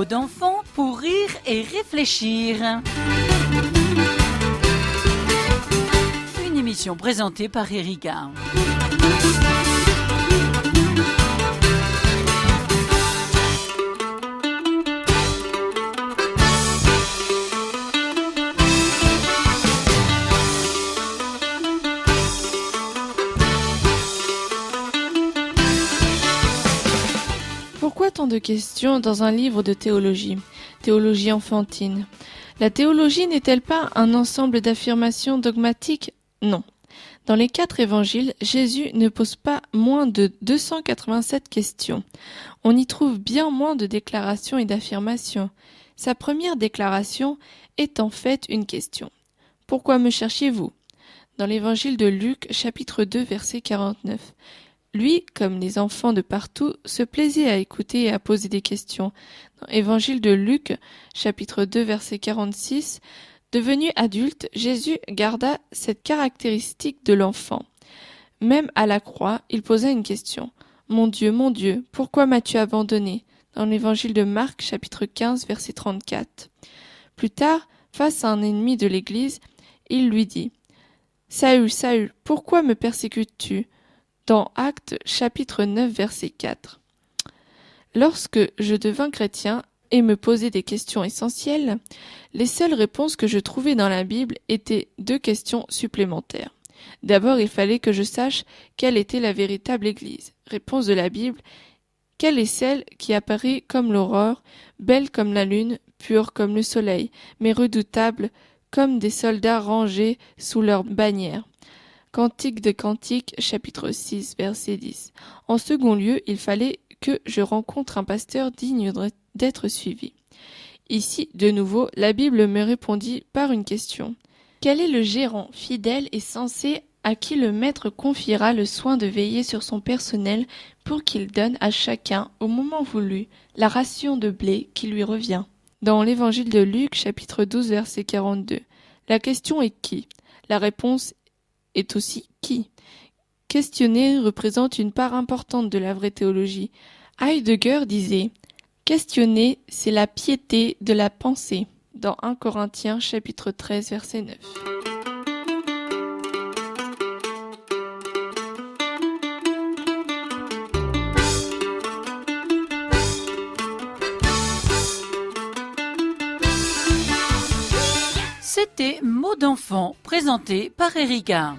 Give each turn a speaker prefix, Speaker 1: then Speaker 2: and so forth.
Speaker 1: d'enfant pour rire et réfléchir. Une émission présentée par Erika.
Speaker 2: Pourquoi tant de questions dans un livre de théologie, théologie enfantine? La théologie n'est-elle pas un ensemble d'affirmations dogmatiques? Non. Dans les 4 évangiles, Jésus ne pose pas moins de 287 questions. On y trouve bien moins de déclarations et d'affirmations. Sa première déclaration est en fait une question. « Pourquoi me cherchiez-vous » Dans l'évangile de Luc, chapitre 2, verset 49. Lui, comme les enfants de partout, se plaisait à écouter et à poser des questions. Dans l'évangile de Luc, chapitre 2, verset 46, devenu adulte, Jésus garda cette caractéristique de l'enfant. Même à la croix, il posa une question. « Mon Dieu, pourquoi m'as-tu abandonné ?» Dans l'évangile de Marc, chapitre 15, verset 34. Plus tard, face à un ennemi de l'Église, il lui dit « Saül, Saül, pourquoi me persécutes-tu » Dans Actes, chapitre 9, verset 4. Lorsque je devins chrétien et me posais des questions essentielles, les seules réponses que je trouvais dans la Bible étaient 2 questions supplémentaires. D'abord, il fallait que je sache quelle était la véritable Église. Réponse de la Bible: quelle est celle qui apparaît comme l'aurore, belle comme la lune, pure comme le soleil, mais redoutable comme des soldats rangés sous leur bannière. Cantique de Cantiques, chapitre 6, verset 10. En second lieu, il fallait que je rencontre un pasteur digne d'être suivi. Ici, de nouveau, la Bible me répondit par une question. Quel est le gérant fidèle et sensé à qui le maître confiera le soin de veiller sur son personnel pour qu'il donne à chacun, au moment voulu, la ration de blé qui lui revient? Dans l'évangile de Luc, chapitre 12, verset 42. La question est qui? La réponse est aussi qui? Questionner représente une part importante de la vraie théologie. Heidegger disait « Questionner, c'est la piété de la pensée » dans 1 Corinthiens chapitre 13 verset 9.
Speaker 1: C'était Mots d'enfant, présenté par Erika.